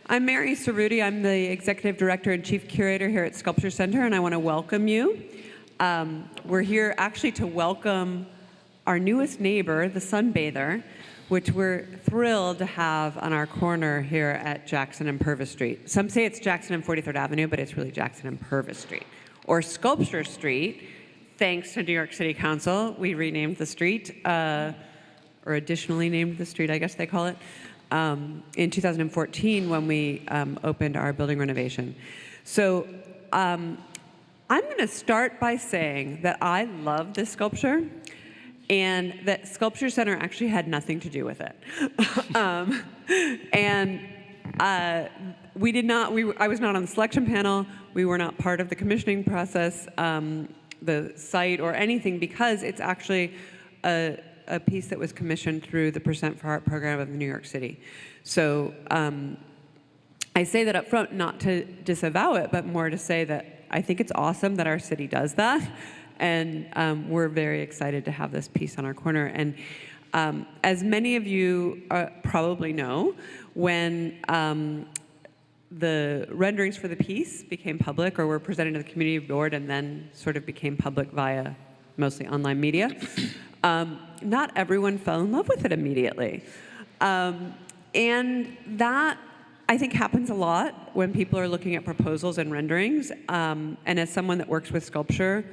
I'm Mary Ceruti. I'm the Executive Director and Chief Curator here at SculptureCenter, and I want to welcome you. We're here actually to welcome our newest neighbor, the Sunbather, which we're thrilled to have on our corner here at Jackson and Purvis Street. Some say it's Jackson and 43rd Avenue, but it's really Jackson and Purvis Street. Or Sculpture Street, thanks to New York City Council. We renamed the street, or additionally named the street, I guess they call it, in 2014 when we opened our building renovation. So I'm going to start by saying that I love this sculpture and that SculptureCenter actually had nothing to do with it. I was not on the selection panel. We were not part of the commissioning process, the site or anything, because it's actually a piece that was commissioned through the Percent for Art program of New York City. So I say that up front not to disavow it, but more to say that I think it's awesome that our city does that. And we're very excited to have this piece on our corner. And as many of you probably know, when the renderings for the piece became public or were presented to the community board and then sort of became public via mostly online media, not everyone fell in love with it immediately. And that, I think, happens a lot when people are looking at proposals and renderings. And as someone that works with sculpture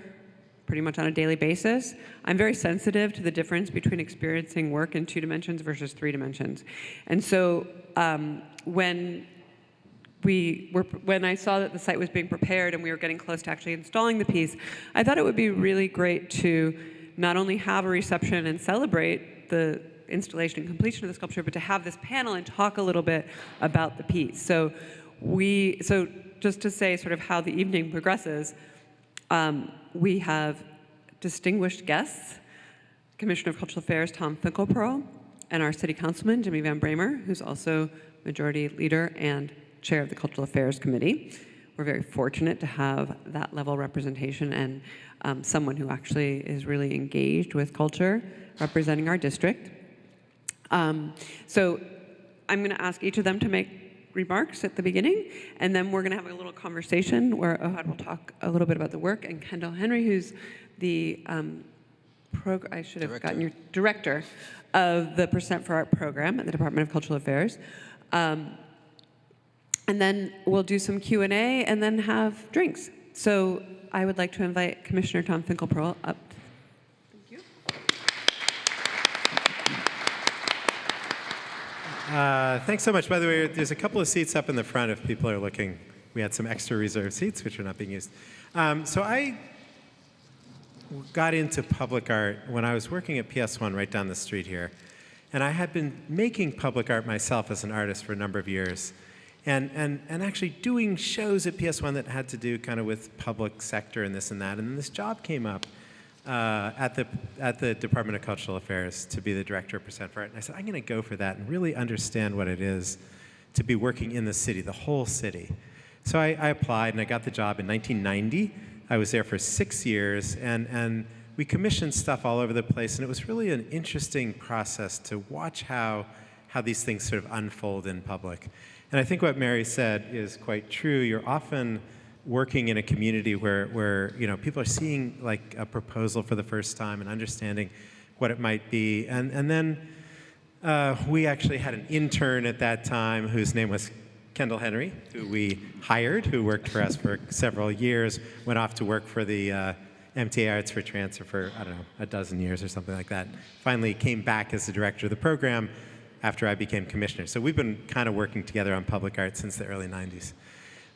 pretty much on a daily basis, I'm very sensitive to the difference between experiencing work in 2 dimensions versus 3 dimensions. And so when I saw that the site was being prepared and we were getting close to actually installing the piece, I thought it would be really great to not only have a reception and celebrate the installation and completion of the sculpture, but to have this panel and talk a little bit about the piece. So just to say sort of how the evening progresses, we have distinguished guests, Commissioner of Cultural Affairs Tom Finkelpearl, and our City Councilman Jimmy Van Bramer, who's also Majority Leader and Chair of the Cultural Affairs Committee. We're very fortunate to have that level of representation and someone who actually is really engaged with culture representing our district. So I'm going to ask each of them to make remarks at the beginning, and then we're going to have a little conversation where Ohad will talk a little bit about the work, and Kendal Henry, who's the I should have gotten your director of the Percent for Art program at the Department of Cultural Affairs. And then we'll do some Q&A and then have drinks. So I would like to invite Commissioner Tom Finkelpearl up. Thank you. Thanks so much. By the way, there's a couple of seats up in the front if people are looking. We had some extra reserved seats, which are not being used. So I got into public art when I was working at PS1 right down the street here. And I had been making public art myself as an artist for a number of years. And actually doing shows at PS1 that had to do kind of with public sector and this and that. And then this job came up at the Department of Cultural Affairs to be the director of Percent for Art. And I said, I'm going to go for that and really understand what it is to be working in the city, the whole city. So I applied and I got the job in 1990. I was there for 6 years and we commissioned stuff all over the place. And it was really an interesting process to watch how these things sort of unfold in public. And I think what Mary said is quite true. You're often working in a community where people are seeing like a proposal for the first time and understanding what it might be. And then we actually had an intern at that time whose name was Kendal Henry, who we hired, who worked for us for several years, went off to work for the MTA Arts for Transfer for, I don't know, a dozen years or something like that. Finally came back as the director of the program after I became commissioner. So we've been kind of working together on public art since the early 90s.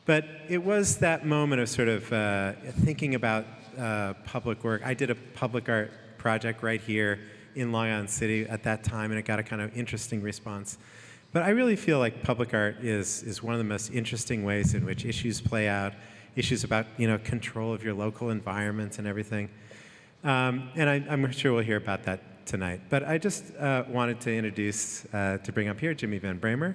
But it was that moment of sort of thinking about public work. I did a public art project right here in Long Island City at that time, and it got a kind of interesting response. But I really feel like public art is one of the most interesting ways in which issues play out, issues about control of your local environment and everything. And I'm sure we'll hear about that tonight. But I just wanted to introduce, to bring up here, Jimmy Van Bramer.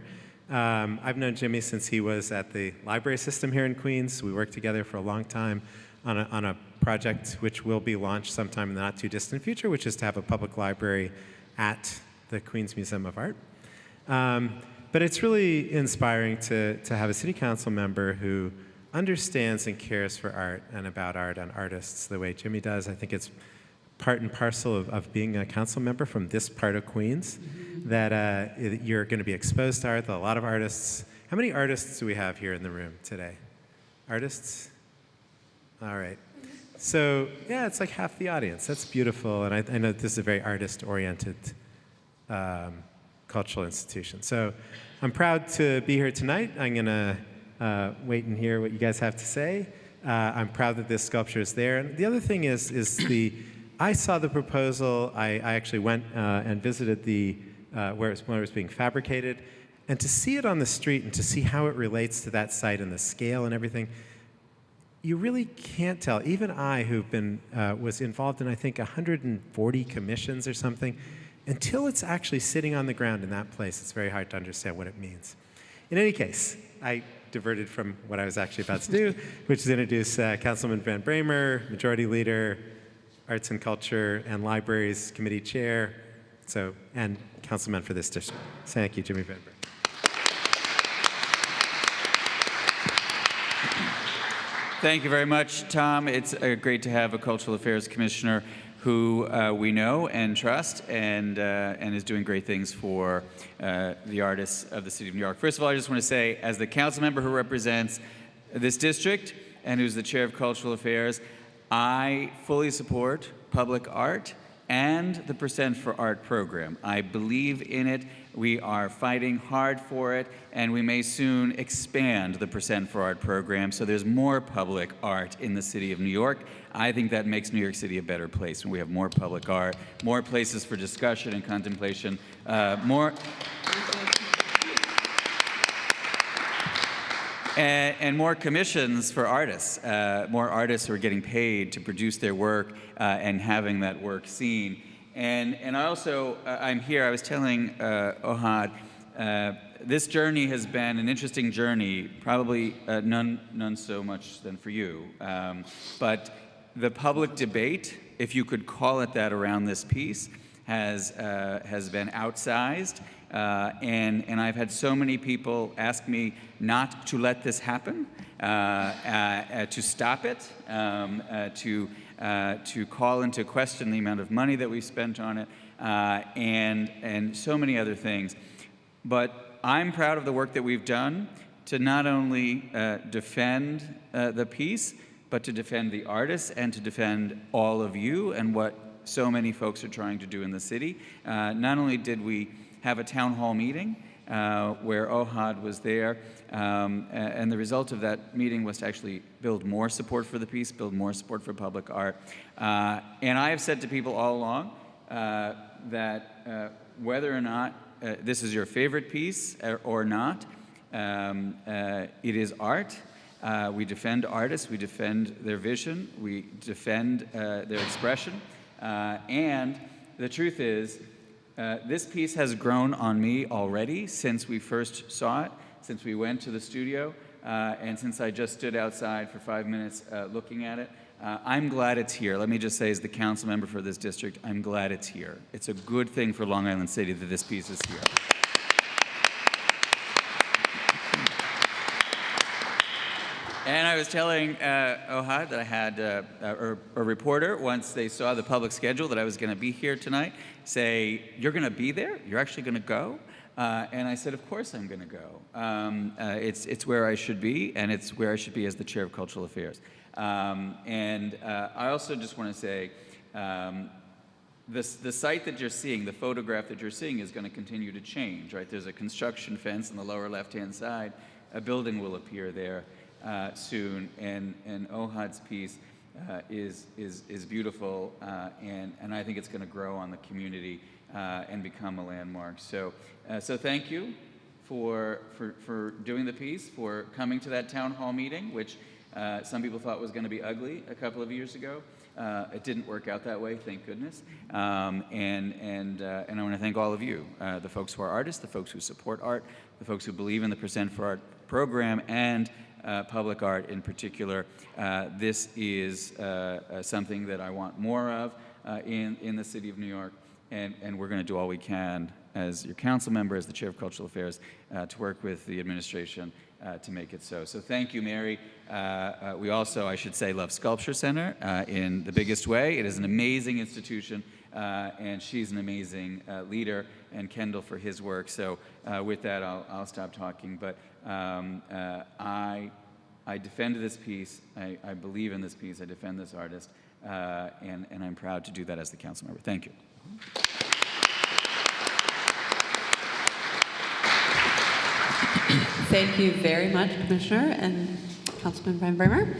I've known Jimmy since he was at the library system here in Queens. We worked together for a long time on a project which will be launched sometime in the not too distant future, which is to have a public library at the Queens Museum of Art. But it's really inspiring to have a city council member who understands and cares for art and about art and artists the way Jimmy does. I think it's part and parcel of being a council member from this part of Queens, that you're going to be exposed to art. A lot of artists. How many artists do we have here in the room today? Artists? All right. So, yeah, it's like half the audience. That's beautiful. And I know this is a very artist-oriented cultural institution. So I'm proud to be here tonight. I'm going to wait and hear what you guys have to say. I'm proud that this sculpture is there. And the other thing is I saw the proposal. I actually went and visited where it was being fabricated. And to see it on the street and to see how it relates to that site and the scale and everything, you really can't tell. Even I, who've was involved in, I think, 140 commissions or something, until it's actually sitting on the ground in that place, it's very hard to understand what it means. In any case, I diverted from what I was actually about to do, which is introduce Councilman Van Bramer, Majority Leader, Arts and Culture and Libraries Committee Chair, and Councilman for this district. Thank you, Jimmy Van Bramer. Thank you very much, Tom. It's great to have a Cultural Affairs Commissioner who we know and trust and is doing great things for the artists of the City of New York. First of all, I just want to say, as the council member who represents this district and who's the chair of Cultural Affairs, I fully support public art and the Percent for Art program. I believe in it. We are fighting hard for it, and we may soon expand the Percent for Art program so there's more public art in the City of New York. I think that makes New York City a better place when we have more public art, more places for discussion and contemplation, more commissions for artists, more artists who are getting paid to produce their work and having that work seen. And I also, I'm here, I was telling Ohad, this journey has been an interesting journey, probably none so much than for you. But the public debate, if you could call it that, around this piece has been outsized. And I've had so many people ask me not to let this happen, to stop it, to call into question the amount of money that we spent on it, and so many other things. But I'm proud of the work that we've done to not only defend the piece, but to defend the artists and to defend all of you and what so many folks are trying to do in the city. Not only did we have a town hall meeting where Ohad was there, and the result of that meeting was to actually build more support for the piece, build more support for public art. And I have said to people all along that whether or not this is your favorite piece or not, it is art. We defend artists, we defend their vision, we defend their expression. And the truth is, this piece has grown on me already since we first saw it, since we went to the studio, and since I just stood outside for 5 minutes looking at it. I'm glad it's here. Let me just say, as the council member for this district, I'm glad it's here. It's a good thing for Long Island City that this piece is here. And I was telling Ohad that I had a reporter, once they saw the public schedule, that I was going to be here tonight, say, "You're going to be there? You're actually going to go?" And I said, "Of course I'm going to go. It's where I should be, and it's where I should be as the chair of Cultural Affairs." And I also just want to say, the site that you're seeing, the photograph that you're seeing, is going to continue to change, right? There's a construction fence on the lower left-hand side. A building will appear there soon, and Ohad's piece is beautiful, and I think it's going to grow on the community and become a landmark. So thank you for doing the piece, for coming to that town hall meeting, which some people thought was going to be ugly a couple of years ago. It didn't work out that way, thank goodness. And I want to thank all of you, the folks who are artists, the folks who support art, the folks who believe in the Percent for Art program, and public art in particular. This is something that I want more of in the city of New York. and we're going to do all we can as your council member, as the chair of cultural affairs, to work with the administration to make it so. So thank you, Mary. We also, I should say, love SculptureCenter in the biggest way. It is an amazing institution, and she's an amazing leader, and Kendal for his work. So with that, I'll stop talking. But I defend this piece. I believe in this piece. I defend this artist, and I'm proud to do that as the council member. Thank you. Thank you very much, Commissioner and Councilman Bramer.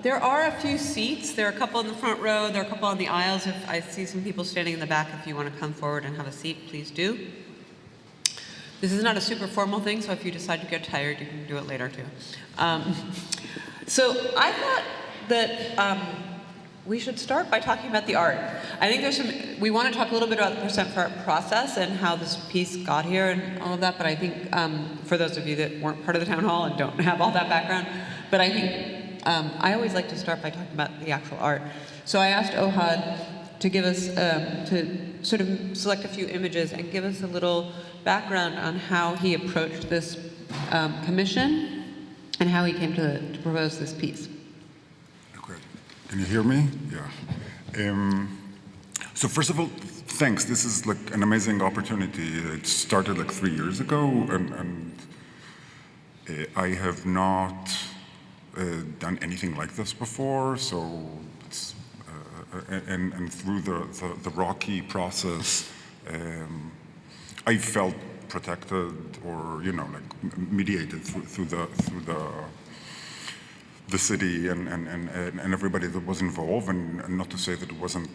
There are a few seats. There are a couple in the front row. There are a couple on the aisles. If I see some people standing in the back, if you want to come forward and have a seat, please do. This is not a super formal thing, so if you decide to get tired, you can do it later too. So I thought that we should start by talking about the art. I think we want to talk a little bit about the Percent for Art process and how this piece got here and all of that, but I think for those of you that weren't part of the town hall and don't have all that background, but I think I always like to start by talking about the actual art. So I asked Ohad to give us, to sort of select a few images and give us a little background on how he approached this commission and how he came to propose this piece. Can you hear me? Yeah. So first of all, thanks. This is like an amazing opportunity. It started like 3 years ago, and I have not done anything like this before. So it's, and through the rocky process, I felt protected, or like mediated through the city and everybody that was involved, and not to say that it wasn't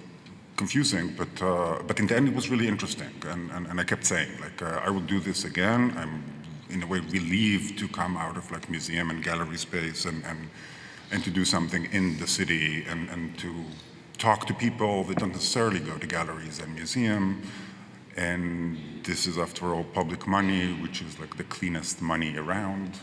confusing, but in the end it was really interesting, and I kept saying, like, I will do this again. I'm in a way relieved to come out of like museum and gallery space and to do something in the city and to talk to people that don't necessarily go to galleries and museum. And this is, after all, public money, which is like the cleanest money around.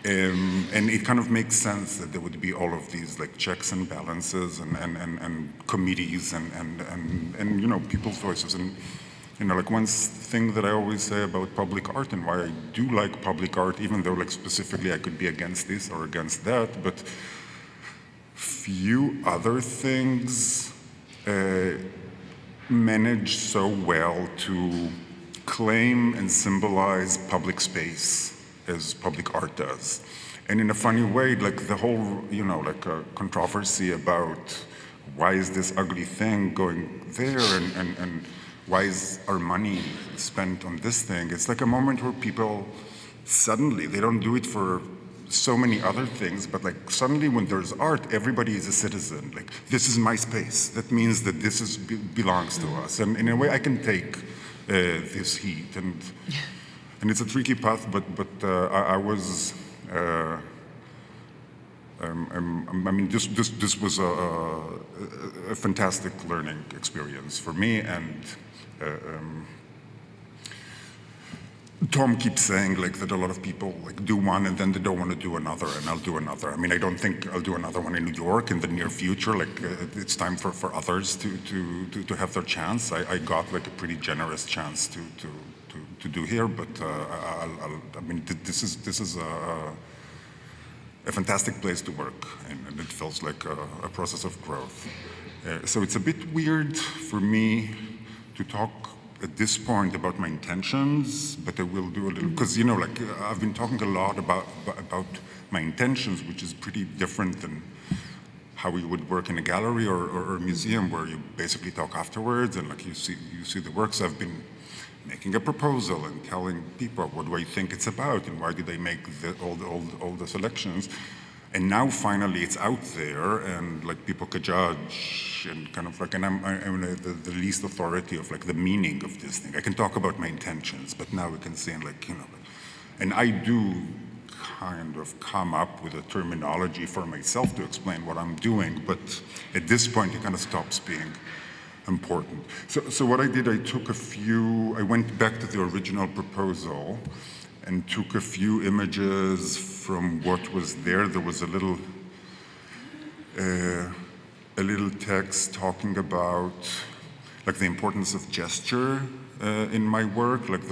And it kind of makes sense that there would be all of these like checks and balances and committees and people's voices. And like one thing that I always say about public art, and why I do like public art, even though like specifically I could be against this or against that, but few other things manage so well to claim and symbolize public space as public art does. And in a funny way, like the whole, like a controversy about why is this ugly thing going there, and why is our money spent on this thing? It's like a moment where people suddenly, they don't do it for so many other things, but like suddenly when there's art, everybody is a citizen. Like, this is my space. That means that this belongs to us. And in a way, I can take this heat. And it's a tricky path, but I was, I mean, this was a fantastic learning experience for me. And Tom keeps saying like that a lot of people like do one and then they don't want to do another, and I'll do another. I mean, I don't think I'll do another one in New York in the near future. Like it's time for others to have their chance. I got like a pretty generous chance to do here, but I mean, this is a fantastic place to work, and it feels like a process of growth. So it's a bit weird for me to talk at this point about my intentions, but I will do a little, because like I've been talking a lot about my intentions, which is pretty different than how we would work in a gallery or a museum, where you basically talk afterwards and like you see the works. I've been making a proposal and telling people what do I think it's about and why did I make all the selections. And now finally it's out there, and like people could judge, and kind of like, and I'm the least authority of like the meaning of this thing. I can talk about my intentions, but now we can say like, and I do kind of come up with a terminology for myself to explain what I'm doing, but at this point it kind of stops being important. So what I did, I went back to the original proposal and took a few images from what was there. There was a a little text talking about like the importance of gesture in my work, like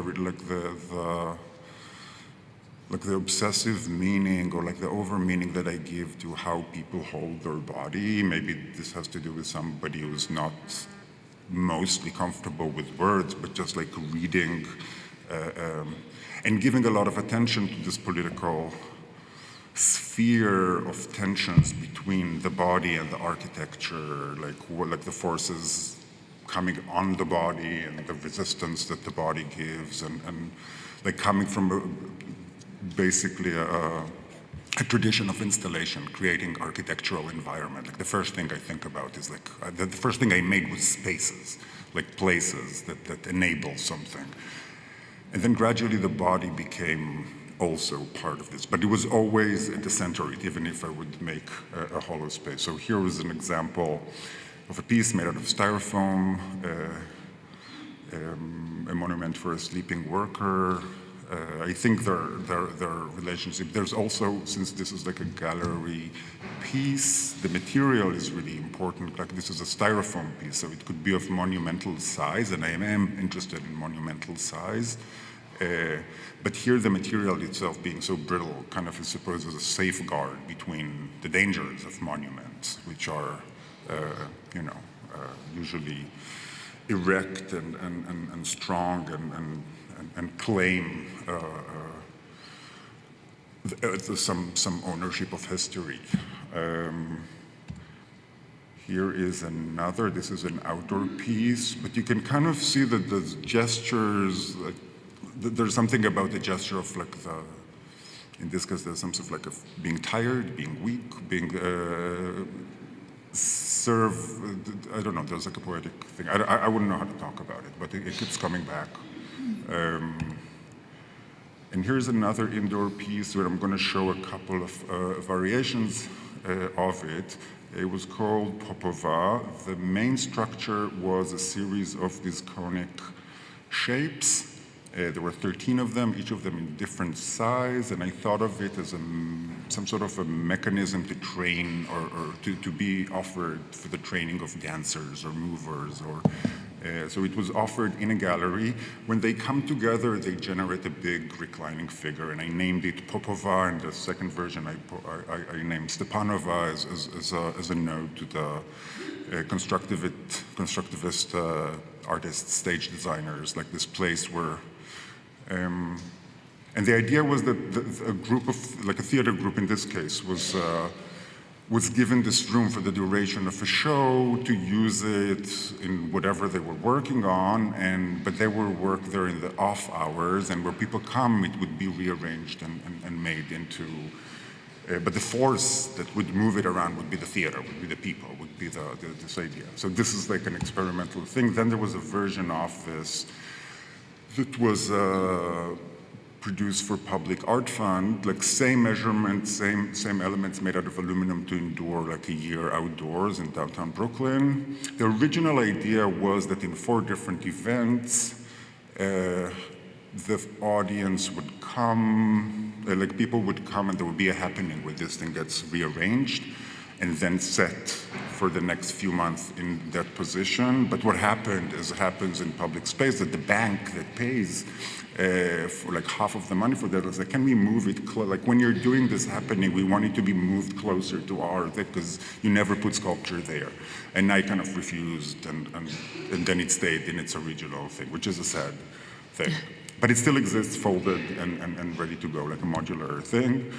the obsessive meaning or like the over meaning that I give to how people hold their body. Maybe this has to do with somebody who's not mostly comfortable with words, but just like reading and giving a lot of attention to this political sphere of tensions between the body and the architecture, like the forces coming on the body and the resistance that the body gives, and like coming from basically a tradition of installation, creating architectural environment. Like the first thing I think about is like, the first thing I made was spaces, like places that enable something. And then gradually the body became also part of this, but it was always at the center, even if I would make a hollow space. So here was an example of a piece made out of styrofoam, a monument for a sleeping worker. I think their relationship. There's also, since this is like a gallery piece, the material is really important. Like this is a styrofoam piece, so it could be of monumental size, and I am interested in monumental size. But here the material itself being so brittle kind of is supposed as a safeguard between the dangers of monuments, which are, usually erect and strong and claim some ownership of history. Here is another, this is an outdoor piece, but you can kind of see that the gestures, like, there's something about the gesture of like in this case there's some sort of like of being tired, being weak, being I don't know, there's like a poetic thing. I wouldn't know how to talk about it, but it keeps coming back. And here's another indoor piece where I'm going to show a couple of variations of it. It was called Popova. The main structure was a series of these conic shapes. There were 13 of them, each of them in different size, and I thought of it as some sort of a mechanism to train or to be offered for the training of dancers or movers. So it was offered in a gallery. When they come together, they generate a big reclining figure, and I named it Popova, and the second version I named Stepanova as a node to the constructivist artists, stage designers, like this place where and the idea was that a group of, like a theater group in this case, was given this room for the duration of a show to use it in whatever they were working on, but they would work there in the off hours, and where people come, it would be rearranged and made into, but the force that would move it around would be the theater, would be the people, would be this idea. So this is like an experimental thing. Then there was a version of this that was produced for Public Art Fund, like same measurements, same elements made out of aluminum to endure like a year outdoors in downtown Brooklyn. The original idea was that in 4 different events, the audience would come, like people would come and there would be a happening where this thing gets rearranged and then set for the next few months in that position. But what happened is it happens in public space that the bank that pays for like half of the money for that was like, can we move it, like when you're doing this happening, we want it to be moved closer to our, because you never put sculpture there. And I kind of refused, and then it stayed in its original thing, which is a sad thing. But it still exists folded and ready to go, like a modular thing.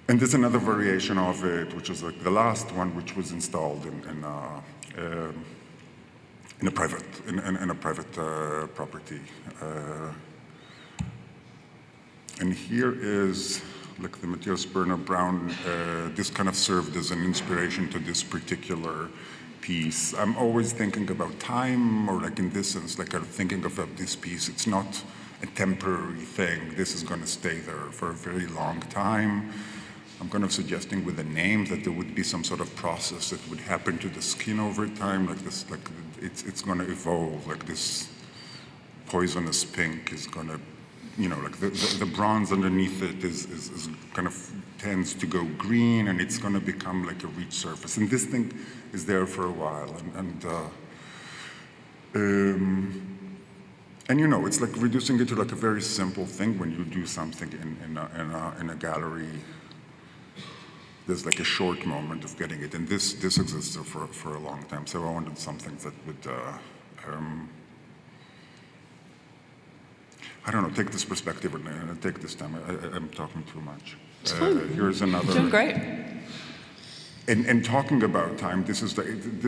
And there's another variation of it, which is like the last one, which was installed in a private property. And here is like the Matthias Berner Brown. This kind of served as an inspiration to this particular piece. I'm always thinking about time, or like in this sense, like I'm thinking about this piece. It's not a temporary thing. This is going to stay there for a very long time. I'm kind of suggesting with the name that there would be some sort of process that would happen to the skin over time, like this, like it's going to evolve, like this poisonous pink is going to like the bronze underneath it is kind of tends to go green, and it's going to become like a reach surface. And this thing is there for a while, and it's like reducing it to like a very simple thing. When you do something in a gallery, there's like a short moment of getting it, and this exists for a long time. So I wanted something that would, I don't know, take this perspective and take this time. I'm talking too much. Here's another. You're doing great. And talking about time, this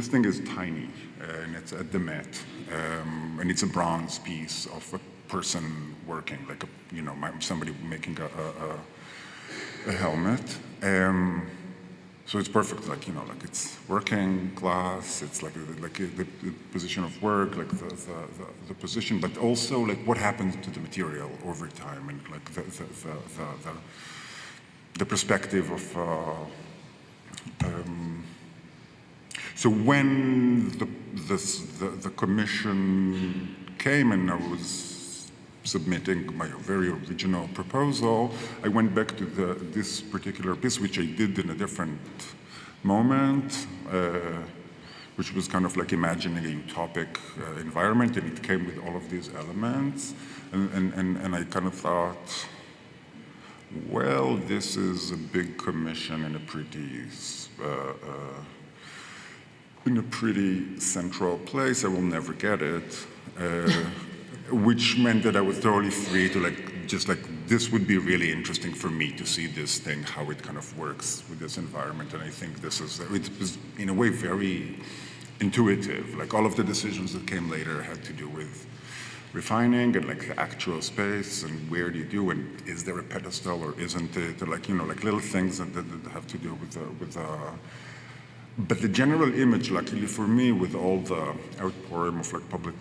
thing is tiny, and it's at the Met, and it's a bronze piece of a person working, like somebody making a helmet. So it's perfect, like it's working class. It's like the position of work, like the position, but also like what happens to the material over time, and like the perspective of. So when the commission came and I was submitting my very original proposal, I went back to this particular piece, which I did in a different moment, which was kind of like imagining a utopic environment, and it came with all of these elements, and I kind of thought, well, this is a big commission in a pretty central place. I will never get it, which meant that I was totally free to this would be really interesting for me to see this thing, how it kind of works with this environment. And I think it was in a way very intuitive. Like all of the decisions that came later had to do with refining and like the actual space and where do you do, and is there a pedestal or isn't it, or like little things that have to do with but the general image, luckily for me, with all the outpouring of like public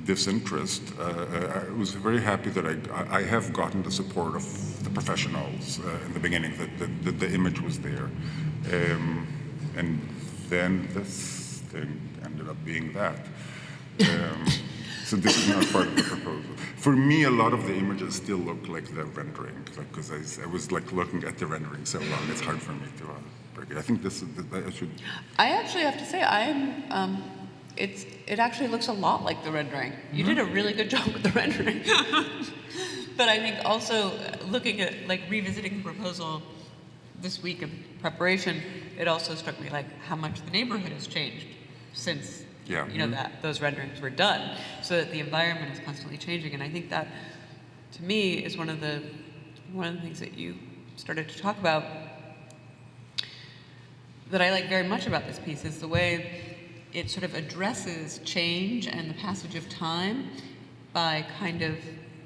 disinterest, I was very happy that I have gotten the support of the professionals in the beginning, that the image was there, and then this thing ended up being that. So this is not part of the proposal. For me, a lot of the images still look like the rendering, because I was like looking at the rendering so long. It's hard for me to break it. I think I should. I actually have to say, it actually looks a lot like the rendering. You did a really good job with the rendering. But I think also looking at like revisiting the proposal this week in preparation, it also struck me like how much the neighborhood has changed since. That those renderings were done, so that the environment is constantly changing. And I think that, to me, is one of the things that you started to talk about that I like very much about this piece, is the way it sort of addresses change and the passage of time by kind of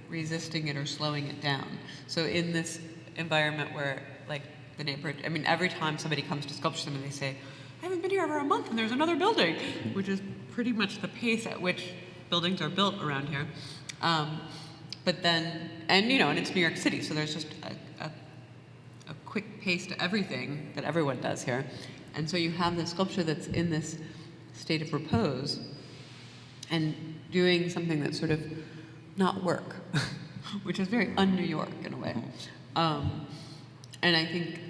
resisting it or slowing it down. So in this environment where, like, the neighborhood, I mean, every time somebody comes to SculptureCenter, they say, I haven't been here over a month and there's another building, which is pretty much the pace at which buildings are built around here. But then, and it's New York City, so there's just a quick pace to everything that everyone does here. And so you have this sculpture that's in this state of repose and doing something that's sort of not work, which is very un-New York in a way. And I think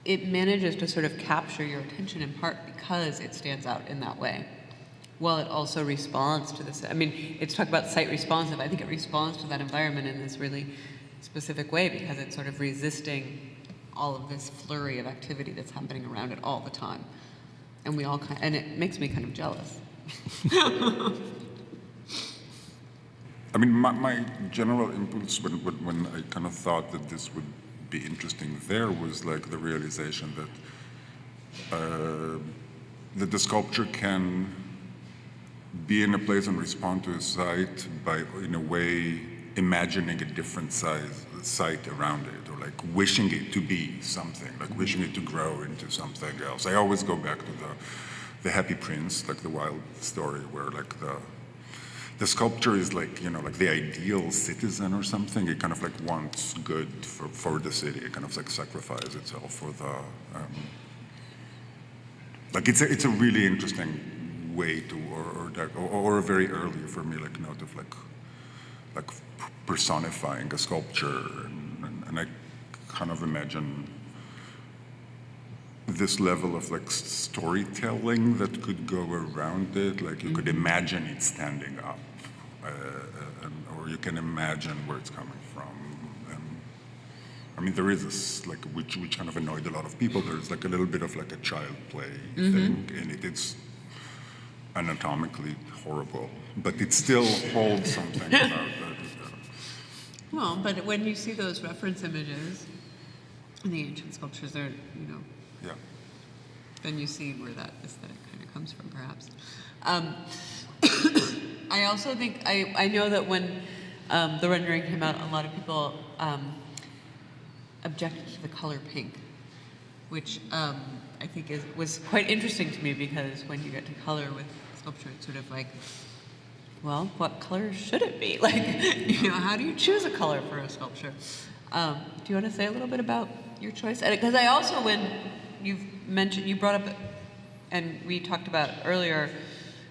it manages to sort of capture your attention in part because it stands out in that way. While it also responds to this, I mean, it's talked about site responsive. I think it responds to that environment in this really specific way because it's sort of resisting all of this flurry of activity that's happening around it all the time. And and it makes me kind of jealous. I mean, my general impulse when I kind of thought that this would be interesting there was like the realization that the sculpture can be in a place and respond to a site by, in a way, imagining a different site around it, or like wishing it to be something, like wishing it to grow into something else. I always go back to the Happy Prince, like the wild story where like the sculpture is like, like the ideal citizen or something. It kind of like wants good for the city. It kind of like sacrifices itself for the, like it's a really interesting way to, or a very early for me, like note of like like personifying a sculpture, and I kind of imagine this level of like storytelling that could go around it. Like you could imagine it standing up, or you can imagine where it's coming from. And I mean, there is this like which kind of annoyed a lot of people. There's like a little bit of like a child play thing in it. It's anatomically horrible, but it still holds something about that. Well, but when you see those reference images in the ancient sculptures, they're, Yeah. then you see where that aesthetic kind of comes from, perhaps. I also think, I know that when the rendering came out, a lot of people objected to the color pink, which I think was quite interesting to me, because when you get to color with sculpture, it's sort of like, well, what color should it be? Like, how do you choose a color for a sculpture? Do you want to say a little bit about your choice? Because I also, when you brought up, and we talked about earlier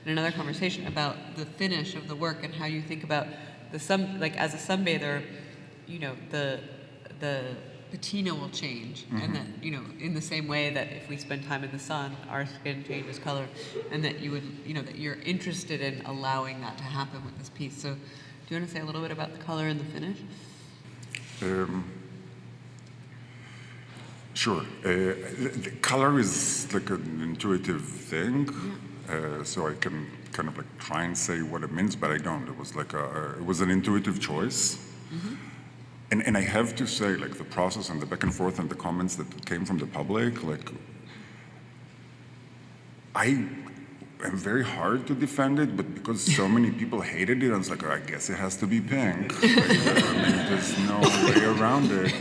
in another conversation about the finish of the work and how you think about like as a sunbather, the patina will change, and that in the same way that if we spend time in the sun, our skin changes color, and that you would that you're interested in allowing that to happen with this piece. So, do you want to say a little bit about the color and the finish? Sure. The color is like an intuitive thing, so I can kind of like try and say what it means, but I don't. It was like it was an intuitive choice. And I have to say, like, the process and the back and forth and the comments that came from the public, like, I am very hard to defend it, but because so many people hated it, I was like, I guess it has to be pink. Like, there's no way around it.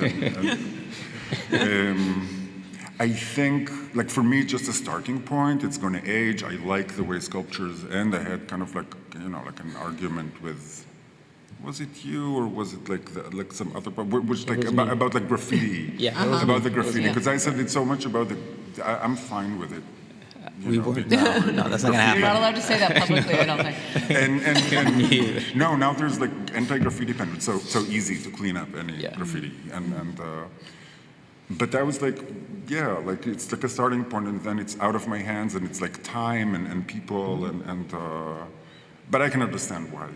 I think, like, for me, just a starting point, it's going to age. I like the way sculptures end. I had kind of like, like an argument with, was it you or was it like some other part, which like about like graffiti? Yeah, about the graffiti, because I said it's so much about I'm fine with it. We weren't. No, that's not gonna happen. You're not allowed to say that publicly, I don't think. And no, now there's like anti-graffiti pen. It's so easy to clean up any graffiti, and but I was like, yeah, like it's like a starting point, and then it's out of my hands, and it's like time and people and. But I can understand why,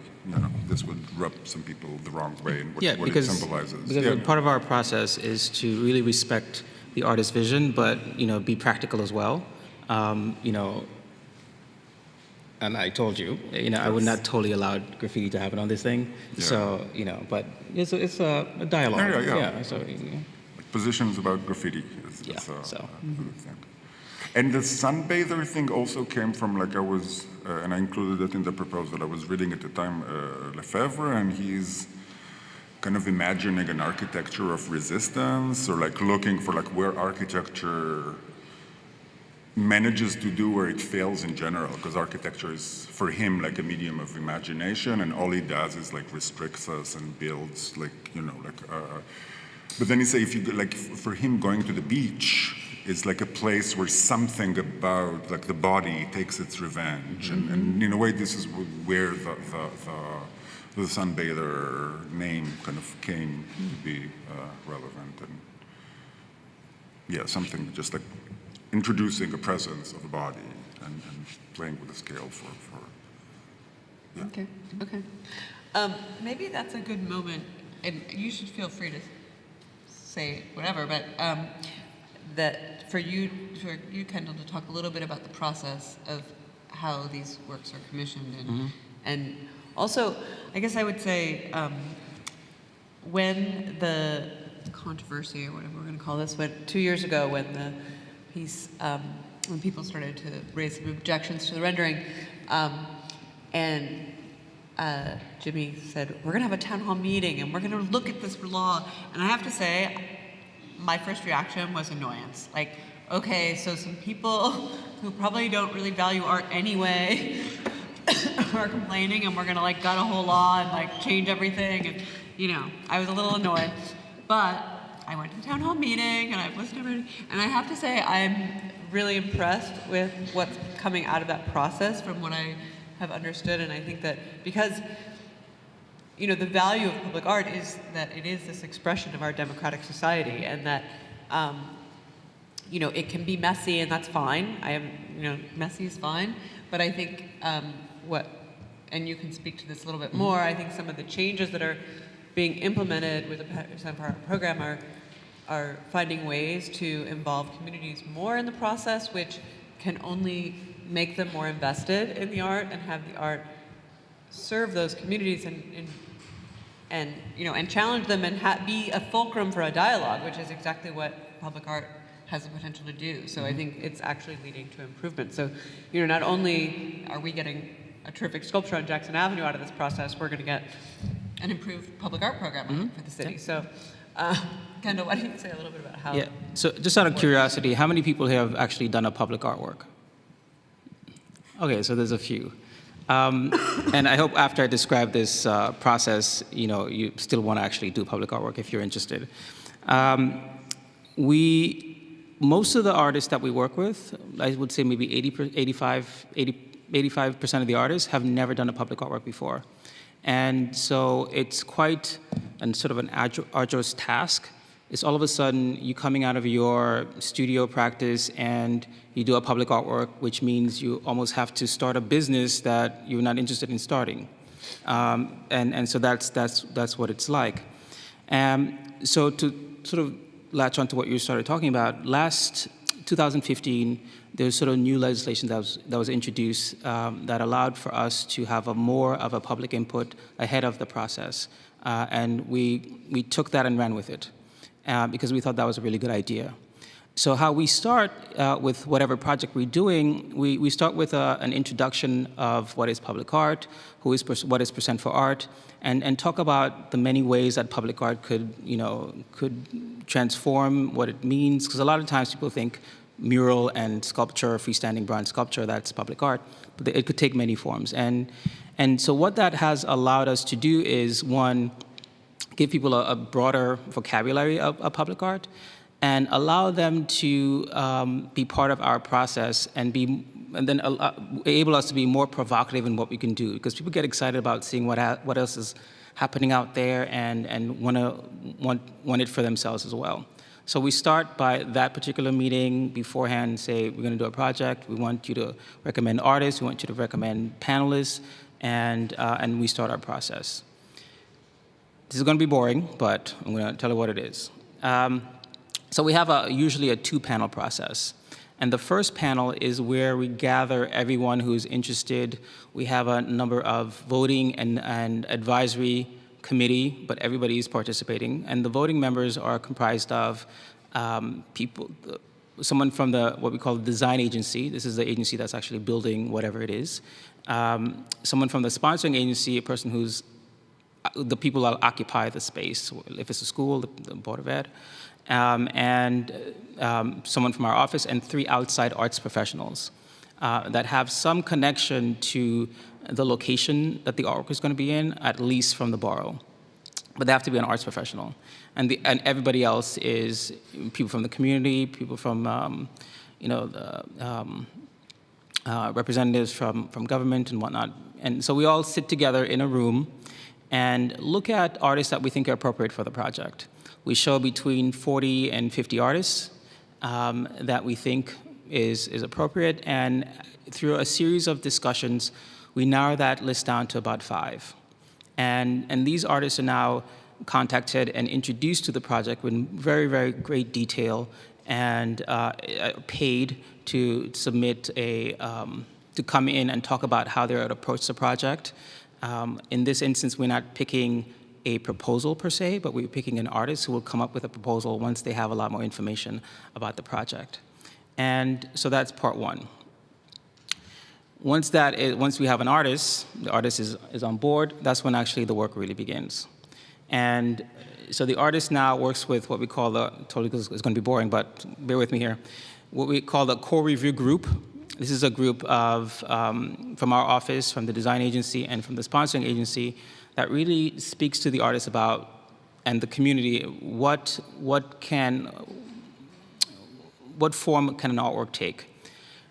this would rub some people the wrong way and what it symbolizes. Because part of our process is to really respect the artist's vision, but, be practical as well. And I told you, I would not totally allow graffiti to happen on this thing. Yeah. So, but it's a dialogue. Yeah. So, Positions about graffiti is a good thing. And the sunbather thing also came from, like, I was, and I included it in the proposal, I was reading at the time Lefebvre, and he's kind of imagining an architecture of resistance, or like looking for like where architecture manages to do where it fails in general, because architecture is, for him, like a medium of imagination, and all he does is like restricts us and builds like, but then he say, if you, like, for him going to the beach, is like a place where something about like the body takes its revenge, and in a way this is where the sunbather name kind of came to be relevant, and something just like introducing a presence of a body and playing with the scale for Okay. Maybe that's a good moment, and you should feel free to say whatever, but that for you, Kendal, to talk a little bit about the process of how these works are commissioned, and also, I guess I would say, when the controversy, or whatever we're going to call this, 2 years ago, when the piece, when people started to raise some objections to the rendering, and Jimmy said, we're going to have a town hall meeting, and we're going to look at this law, and I have to say, my first reaction was annoyance. Like, okay, so some people who probably don't really value art anyway are complaining, and we're gonna like gut a whole law and like change everything, and I was a little annoyed. But I went to the town hall meeting, and I've listened to everybody, and I have to say I'm really impressed with what's coming out of that process from what I have understood, and I think that because the value of public art is that it is this expression of our democratic society, and that, it can be messy, and that's fine. Messy is fine. But I think and you can speak to this a little bit more, I think some of the changes that are being implemented with the Sunbather program are finding ways to involve communities more in the process, which can only make them more invested in the art and have the art serve those communities and challenge them and be a fulcrum for a dialogue, which is exactly what public art has the potential to do. So I think it's actually leading to improvement. So, not only are we getting a terrific sculpture on Jackson Avenue out of this process, we're going to get an improved public art program for the city. Yeah. So, Kendal, why don't you say a little bit about how? Yeah. So, just out of curiosity, how many people here have actually done a public artwork? Okay, so there's a few. And I hope after I describe this process, you still want to actually do public artwork if you're interested. Most of the artists that we work with, I would say maybe 85% of the artists have never done a public artwork before. And so it's quite sort of an arduous task. It's all of a sudden you coming out of your studio practice and you do a public artwork, which means you almost have to start a business that you're not interested in starting. And so that's what it's like. So to sort of latch on to what you started talking about, last 2015, there's sort of new legislation that was introduced that allowed for us to have more of a public input ahead of the process. And we took that and ran with it because we thought that was a really good idea. So how we start with whatever project we're doing, we start with an introduction of what is public art, what is Percent for Art, and talk about the many ways that public art could transform what it means. Because a lot of times people think mural and sculpture, freestanding bronze sculpture, that's public art, but it could take many forms. And so what that has allowed us to do is, one, give people a broader vocabulary of public art, and allow them to be part of our process and then enable us to be more provocative in what we can do, because people get excited about seeing what else is happening out there and want it for themselves as well. So we start by that particular meeting beforehand, say we're going to do a project, we want you to recommend artists, we want you to recommend panelists, and we start our process. This is going to be boring, but I'm going to tell you what it is. So we have usually a two-panel process. And the first panel is where we gather everyone who's interested. We have a number of voting and advisory committee, but everybody is participating. And the voting members are comprised of someone from what we call the design agency. This is the agency that's actually building whatever it is. Someone from the sponsoring agency, a person who's the people that occupy the space. If it's a school, the Board of Ed. And someone from our office, and 3 outside arts professionals that have some connection to the location that the artwork is going to be in, at least from the borough. But they have to be an arts professional. And everybody else is people from the community, people from, representatives from government and whatnot. And so we all sit together in a room and look at artists that we think are appropriate for the project. We show between 40 and 50 artists that we think is appropriate, and through a series of discussions, we narrow that list down to about 5. And these artists are now contacted and introduced to the project with very, very great detail, and paid to submit to come in and talk about how they're going to approach the project. In this instance, we're not picking a proposal per se, but we're picking an artist who will come up with a proposal once they have a lot more information about the project. And so that's part 1. Once we have an artist, the artist is on board, that's when actually the work really begins. And so the artist now works with what we call it's going to be boring, but bear with me here, what we call the core review group. This is a group of, from our office, from the design agency, and from the sponsoring agency, that really speaks to the artist about, and the community, what form can an artwork take?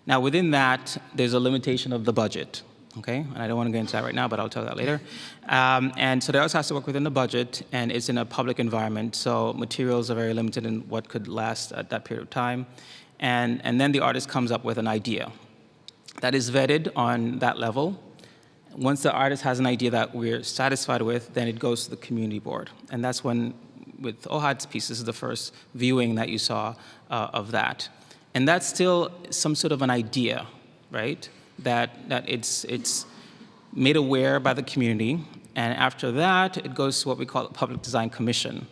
Now, within that, there's a limitation of the budget. Okay, and I don't want to get into that right now, but I'll tell you that later. And so the artist has to work within the budget, and it's in a public environment, so materials are very limited in what could last at that period of time. And then the artist comes up with an idea that is vetted on that level. Once the artist has an idea that we're satisfied with, then it goes to the community board. And that's when, with Ohad's piece, this is the first viewing that you saw of that. And that's still some sort of an idea, right? That it's made aware by the community, and after that, it goes to what we call a public design commission.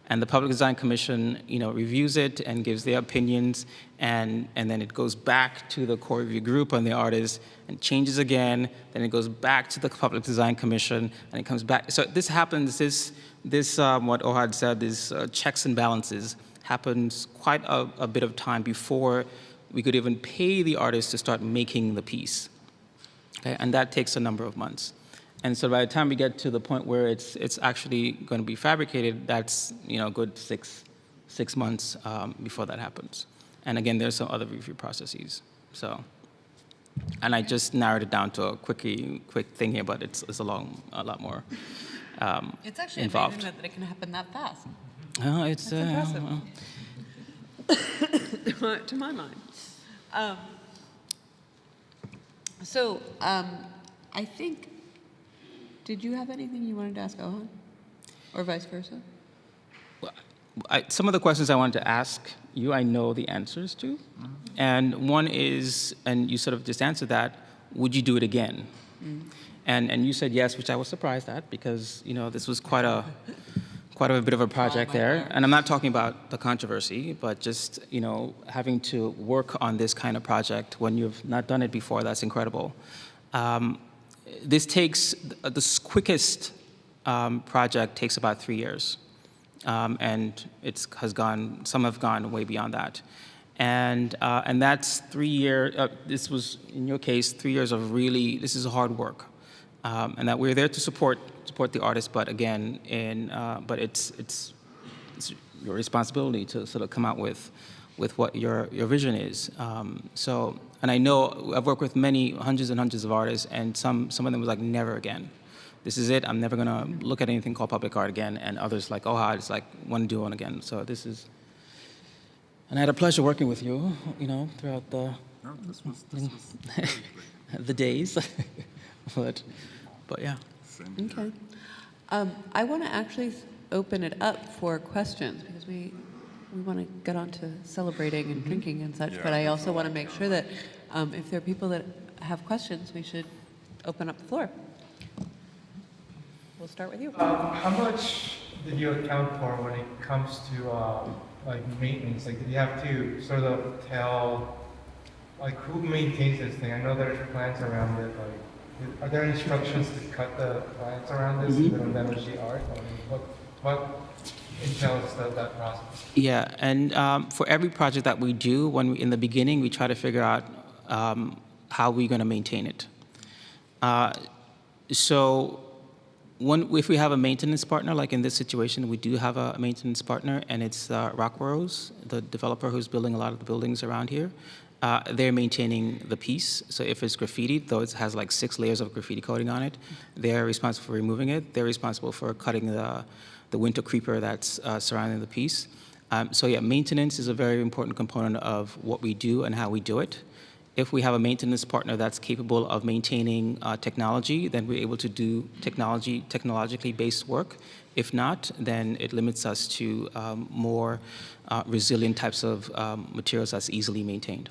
And the Public Design Commission, reviews it and gives their opinions, and then it goes back to the core review group on the artist and changes again. Then it goes back to the Public Design Commission, and it comes back. So this happens. This what Ohad said, these checks and balances happens quite a bit of time before we could even pay the artist to start making the piece. Okay, and that takes a number of months. And so by the time we get to the point where it's actually going to be fabricated, that's a good six months before that happens. And again, there's some other review processes. So, and I just narrowed it down to a quick thing here, but it's a lot more It's actually involved. amazing that it can happen that fast. It's That's impressive. To my mind. I think, did you have anything you wanted to ask Ohad? Or vice versa? Some of the questions I wanted to ask you, I know the answers to. And one is, and you sort of just answered that, would you do it again? And you said yes, which I was surprised at, because this was quite a bit of a project there. And I'm not talking about the controversy, but just having to work on this kind of project when you've not done it before. That's incredible. This takes the quickest project takes about 3 years, and some have gone way beyond that. And that's 3 years. This was, in your case, 3 years of really, this is hard work. And that we're there to support the artist, but again, but it's your responsibility to sort of come out with what your vision is. And I know I've worked with hundreds and hundreds of artists, and some of them was like, never again. This is it. I'm never gonna look at anything called public art again. And others like Ohad, it's like, want to do one again. So this is, and I had a pleasure working with you, throughout the the days. But yeah. Okay. I want to actually open it up for questions because we want to get on to celebrating and drinking and such, but I also want to make sure that if there are people that have questions, we should open up the floor. We'll start with you. How much did you account for when it comes to maintenance? Did you have to sort of tell who maintains this thing? I know there's plants around it. Are there instructions to cut the plants around this so they don't damage the art? What entails that process? Yeah, and for every project that we do, in the beginning, we try to figure out how we're going to maintain it. If we have a maintenance partner, like in this situation, we do have a maintenance partner, and it's Rockrose, the developer who's building a lot of the buildings around here. They're maintaining the piece. So if it's graffitied, though it has like 6 layers of graffiti coating on it, they're responsible for removing it. They're responsible for cutting the winter creeper that's surrounding the piece. So yeah, maintenance is a very important component of what we do and how we do it. If we have a maintenance partner that's capable of maintaining technology, then we're able to do technologically based work. If not, then it limits us to more resilient types of materials that's easily maintained.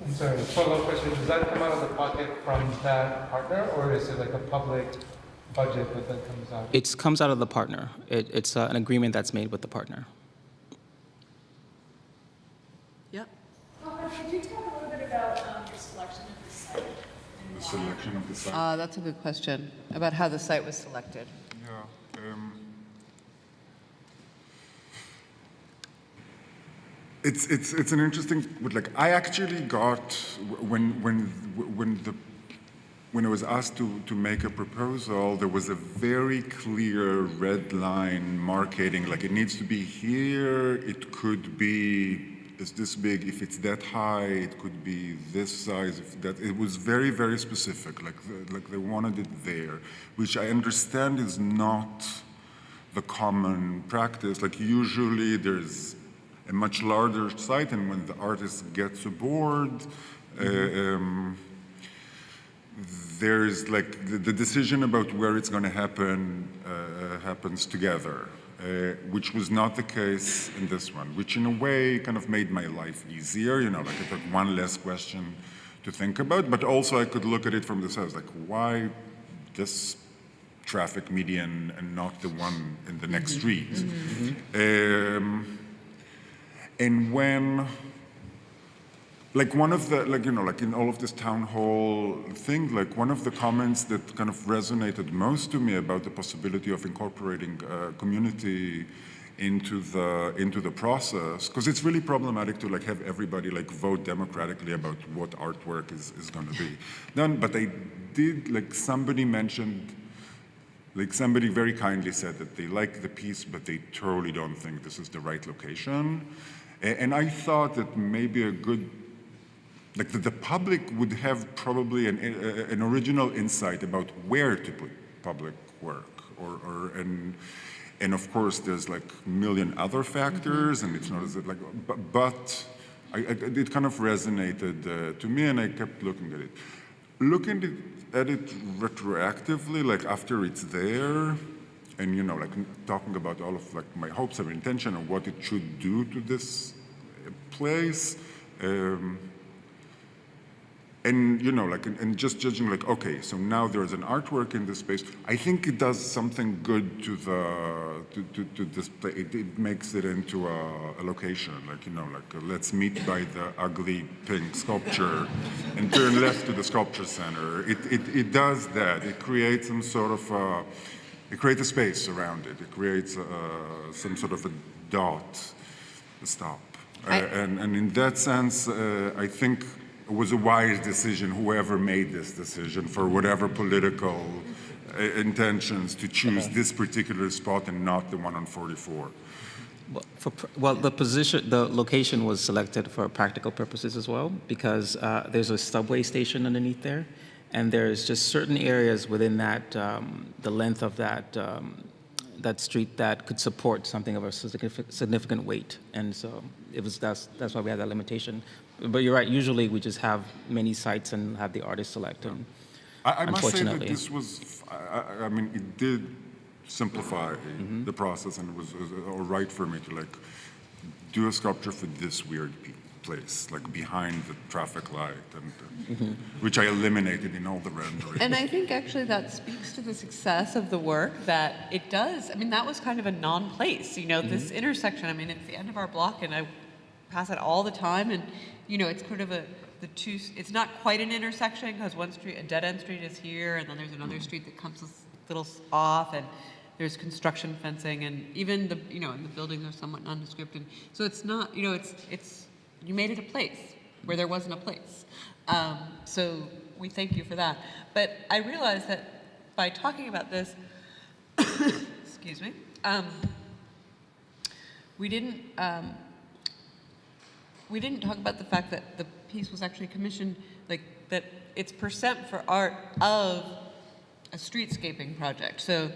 I'm sorry, follow-up question. Does that come out of the pocket from that partner, or is it like a public budget that comes out? It comes out of the partner. It's an agreement that's made with the partner. Yep. Could you talk a little bit about your selection of the site? The selection of the site. That's a good question about how the site was selected. It's an interesting. I actually got when I was asked to make a proposal, there was a very clear red line marking, it needs to be here. It could be is this big. If it's that high, it could be this size. If that, it was very, very specific. Like they wanted it there, which I understand is not the common practice. Like usually there's a much larger site, and when the artist gets aboard, there's like the decision about where it's going to happen happens together, which was not the case in this one, which in a way kind of made my life easier, you know, like it took one less question to think about, but also I could look at it from the side, like why this traffic median and not the one in the next street? And when, like one of the, like, you know, like in all of this town hall thing, like one of the comments that kind of resonated most to me about the possibility of incorporating community into the process, because it's really problematic to like have everybody like vote democratically about what artwork is going to be done. But I did, like somebody mentioned, like somebody very kindly said that they like the piece, but they totally don't think this is the right location. And I thought that maybe a good, like the public would have probably an original insight about where to put public work, and of course there's like a million other factors, and it's not as if like, but it kind of resonated to me, and I kept looking at it. Looking at it retroactively, like after it's there, and you know, like talking about all of like my hopes and intention of what it should do to this place, and you know, like, and just judging, like, okay, so now there's an artwork in this space. I think it does something good to this place. It makes it into a location, like, you know, like let's meet by the ugly pink sculpture and turn left to the SculptureCenter. It does that. It creates some sort of it creates a space around it. It creates some sort of a dot, a stop. And in that sense, I think it was a wise decision, whoever made this decision, for whatever political intentions, to choose this particular spot and not the one on 44. Well, the location was selected for practical purposes as well, because there's a subway station underneath there, and there's just certain areas within that, the length of that that street that could support something of a significant weight, and so that's why we had that limitation. But you're right. Usually we just have many sites and have the artist select. And I must say that unfortunately, this was. I mean, it did simplify the process, and it was all right for me to like do a sculpture for this weird place, like behind the traffic light, and which I eliminated in all the rendering. And I think actually that speaks to the success of the work, that it does. I mean, that was kind of a non-place, you know, this intersection. I mean, it's the end of our block, and I pass it all the time, and you know, it's sort of it's not quite an intersection, because one street, a dead-end street is here, and then there's another street that comes a little off, and there's construction fencing, and even the, you know, and the buildings are somewhat nondescript, and so it's not, you know, it's you made it a place where there wasn't a place. So we thank you for that. But I realized that by talking about this, excuse me, we didn't talk about the fact that the piece was actually commissioned, like that it's percent for art of a streetscaping project. So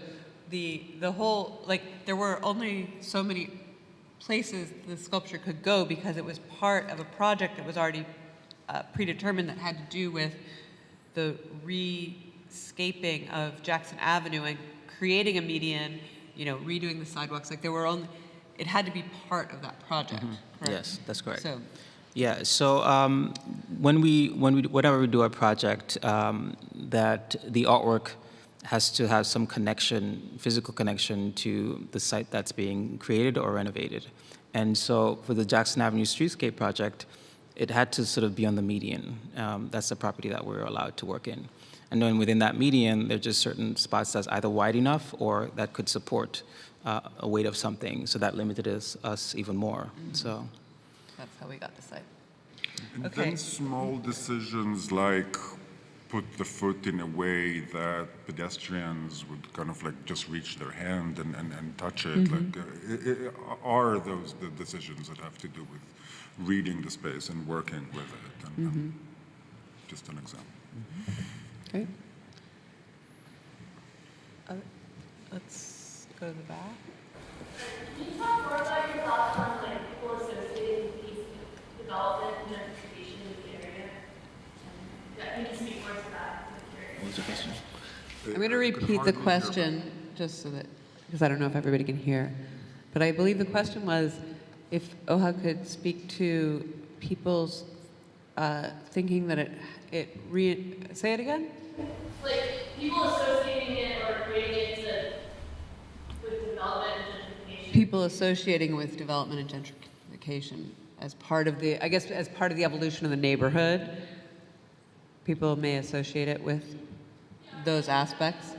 the whole, like, there were only so many places the sculpture could go because it was part of a project that was already predetermined, that had to do with the rescaping of Jackson Avenue and creating a median, you know, redoing the sidewalks. Like, there were only, it had to be part of that project. Correct? yes, that's correct. So, Yeah. So whenever we do a project, that the artwork has to have some connection, physical connection to the site that's being created or renovated. And so for the Jackson Avenue Streetscape project, it had to sort of be on the median. That's the property that we're allowed to work in. And then within that median, there are just certain spots that's either wide enough or that could support a weight of something. So that limited us even more. So that's how we got the site. And Okay. then small decisions like put the foot in a way that pedestrians would kind of like just reach their hand and touch it. Are those the decisions that have to do with reading the space and working with it? And, just an example. Great. Let's go to the back. Can you talk more about your thoughts on like people associated with these development and gentrification in the area? Can you speak more to that? What was the question? I'm going to repeat the question just so that, because I don't know if everybody can hear. But I believe the question was if Ohad could speak to people's thinking that say it again? Like people associating it or equating it with development and gentrification. People associating with development and gentrification as part of the, I guess, as part of the evolution of the neighborhood. People may associate it with those aspects.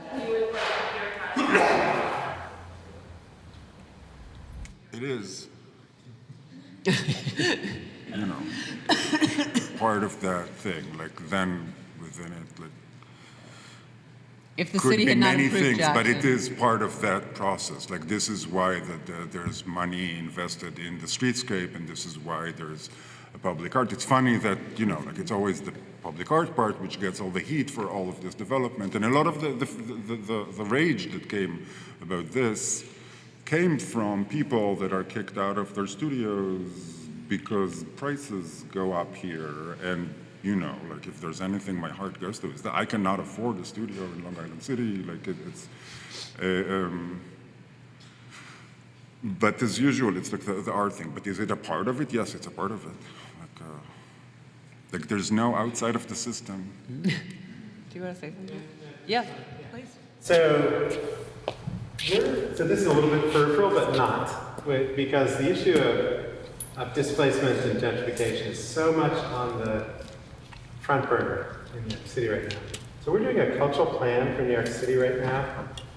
It is, you know, part of that thing. Like then within it, like If the could city be had not many approved things, but it Jackson. is part of that process. Like this is why there's money invested in the streetscape, and this is why there's a public art. It's funny that, you know, like it's always the public art part which gets all the heat for all of this development, and a lot of the rage that came about this came from people that are kicked out of their studios because prices go up here. And you know, like if there's anything my heart goes to is that I cannot afford a studio in Long Island City. Like it's but as usual, it's like the art thing. But is it a part of it? Yes, it's a part of it. Like there's no outside of the system. Do you want to say something? Yeah, please. So this is a little bit peripheral, but not, because the issue of displacement and gentrification is so much on the front burner in New York City right now. So we're doing a cultural plan for New York City right now,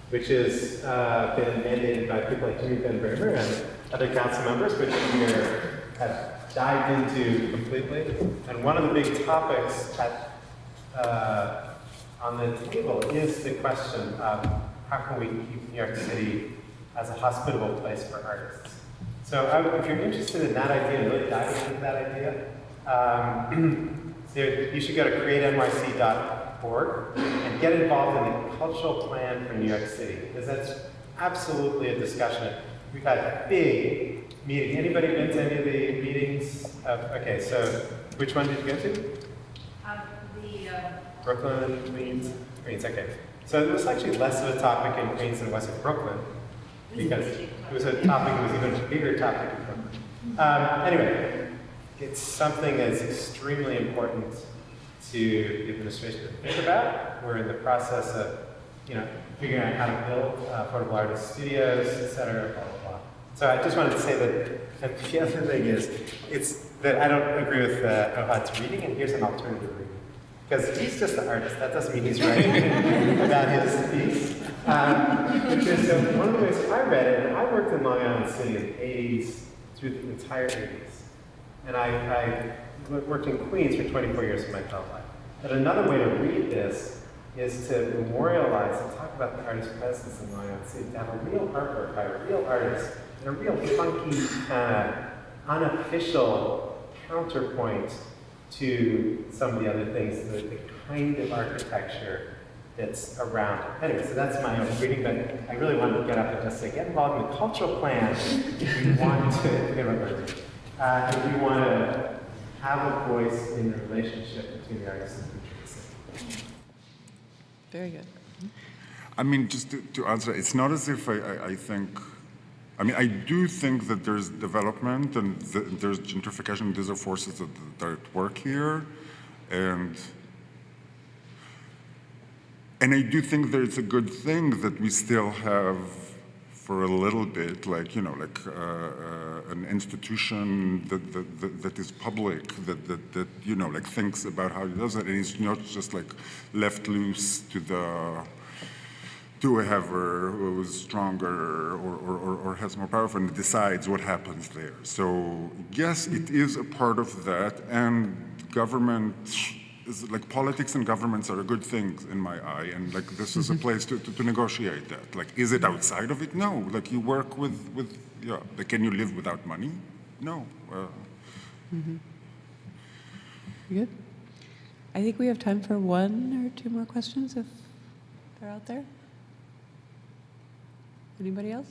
which has been mandated by people like Jimmy Ben Bramer and other council members, which we have dived into completely. And one of the big topics on the table is the question of how can we keep New York City as a hospitable place for artists. So if you're interested in that idea, really diving into that idea, so you should go to createnyc.org and get involved in the cultural plan for New York City, because that's absolutely a discussion. We've had a big meeting. Anybody been to any of the meetings? Okay, so which one did you go to? Brooklyn, Queens, okay. So it was actually less of a topic in Queens than it was in Brooklyn, because it was a topic that was even a bigger topic in Brooklyn. Anyway, it's something that's extremely important to the administration to think about. We're in the process of, figuring out how to build affordable artist studios, et cetera, blah, blah, blah. So I just wanted to say that, and the other thing is, it's that I don't agree with Ohad's reading, and here's an alternative reading. Because he's just an artist. That doesn't mean he's writing about his piece. Which is, so one of the ways I read it, and I worked in Long Island City in the 80s through the entire 80s. And I worked in Queens for 24 years of my adult life. But another way to read this is to memorialize and talk about the artist's presence in Long Island City, to have a real artwork by a real artist, and a real funky, unofficial counterpoint to some of the other things, the kind of architecture that's around it. Anyway, so that's my own reading, but I really wanted to get up and just say, get involved in the cultural plan if you want to, if you want to have a voice in the relationship between the artist and the city. Very good. I mean, just to answer, it's not as if I think, I do think that there's development and there's gentrification. These are forces that are at work here. And I do think that it's a good thing that we still have, for a little bit, an institution that is public, that thinks about how it does it, and it's not just left loose to whoever who is stronger or has more power and decides what happens there. So yes, it is a part of that, and government is like politics and governments are a good thing in my eye, and like this is a place to negotiate that. Like, is it outside of it? No. Like, you work with yeah. Like, can you live without money? No. Good. I think we have time for one or two more questions if they're out there. Anybody else?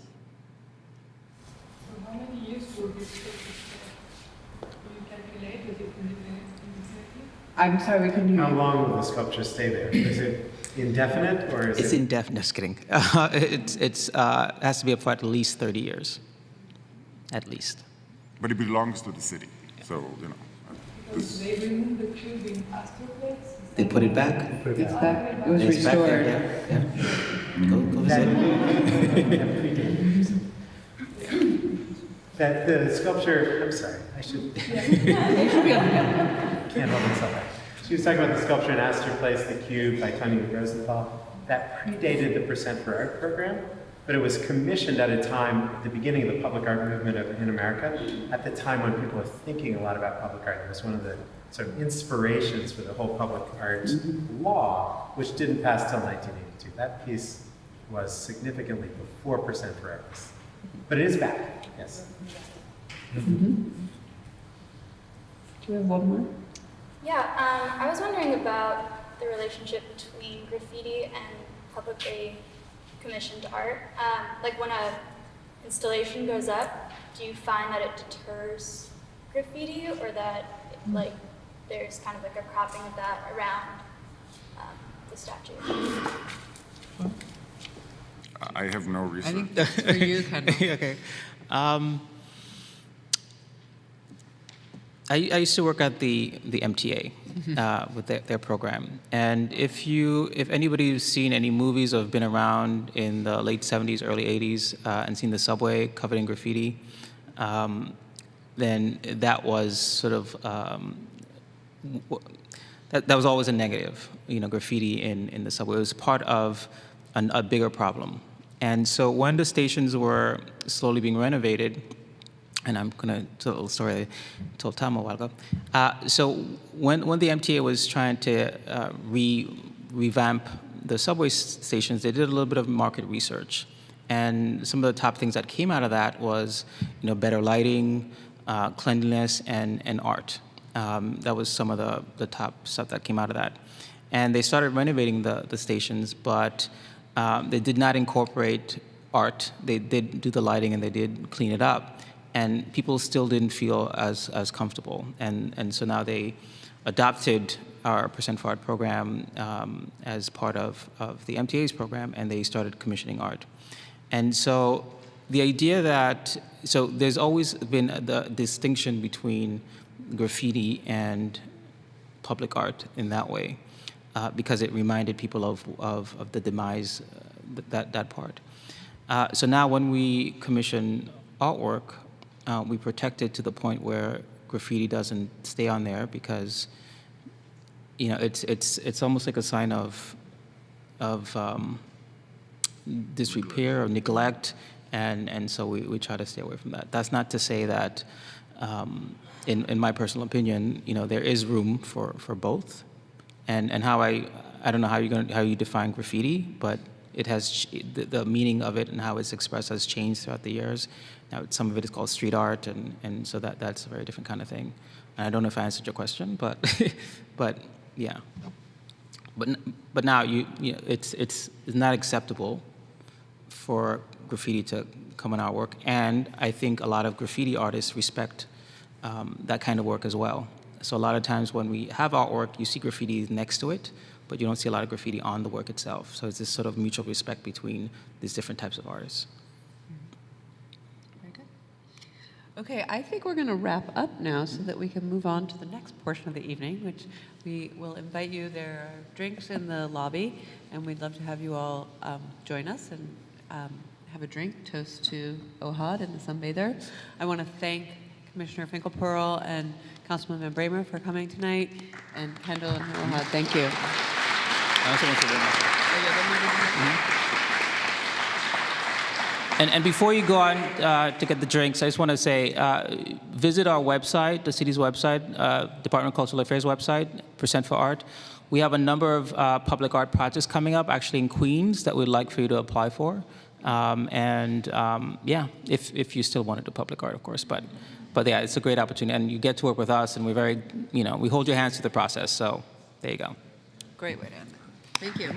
So how many years will this take? Do you calculate with it exactly? I'm sorry, we couldn't hear How you. long will the sculpture stay there? Is it indefinite or is It's it? indefinite. Just kidding. It has to be up for at least 30 years. At least. But it belongs to the city, so you know. Because they remove the cube in Astor Place. They put it back. It's back. It was It's back there, restored. yeah. Go visit. That the sculpture, I'm sorry, I should. You should be able to get it. Can't hold myself back. She was talking about the sculpture in Astor Place, the cube by Tony Rosenthal. That predated the Percent for Art program, but it was commissioned at a time, at the beginning of the public art movement in America, at the time when people were thinking a lot about public art. It was one of the sort of inspirations for the whole public art law, which didn't pass till 1982. That piece was significantly before Percent for Artists. But it is back, yes. Do we have one more? Yeah, I was wondering about the relationship between graffiti and publicly commissioned art. Like when a installation goes up, do you find that it deters graffiti, or that like there's kind of like a cropping of that around the statue? I have no I research. think that's for you, Kendall. Okay. I used to work at the MTA with their program, and if anybody's seen any movies or have been around in the late 70s, early 80s, and seen the subway covered in graffiti, then that was sort of that was always a negative, graffiti in the subway. It was part of a bigger problem, and so when the stations were slowly being renovated. And I'm going to tell a little story I told Tom a while ago. So when the MTA was trying to revamp the subway stations, they did a little bit of market research. And some of the top things that came out of that was, better lighting, cleanliness, and art. That was some of the top stuff that came out of that. And they started renovating the stations, but they did not incorporate art. They did do the lighting and they did clean it up. And people still didn't feel as comfortable. And so now they adopted our Percent for Art program as part of the MTA's program, and they started commissioning art. And so the idea so there's always been the distinction between graffiti and public art in that way, because it reminded people of the demise, that part. So now when we commission artwork, we protect it to the point where graffiti doesn't stay on there, because it's almost like a sign of disrepair or neglect, and so we try to stay away from that. That's not to say that, in my personal opinion, there is room for both, and how I don't know how you define graffiti, but it has the meaning of it and how it's expressed has changed throughout the years. Now, some of it is called street art, and so that's a very different kind of thing. And I don't know if I answered your question, but yeah. But now it's not acceptable for graffiti to come on our work, and I think a lot of graffiti artists respect that kind of work as well. So a lot of times when we have artwork, you see graffiti next to it, but you don't see a lot of graffiti on the work itself. So it's this sort of mutual respect between these different types of artists. Very good. Okay, I think we're going to wrap up now so that we can move on to the next portion of the evening, which we will invite you. There are drinks in the lobby, and we'd love to have you all join us and have a drink, toast to Ohad and the Sunbather. I want to thank Commissioner Finkelpearl and Councilman Bramer for coming tonight, and Kendall and Ohad, thank you. I also want to And before you go on to get the drinks, I just want to say, visit our website, the city's website, Department of Cultural Affairs website, Percent for Art. We have a number of public art projects coming up, actually in Queens, that we'd like for you to apply for. Yeah, if you still want to do public art, of course. But yeah, it's a great opportunity, and you get to work with us, and we're very, we hold your hands through the process. So there you go. Great way to end it. Thank you.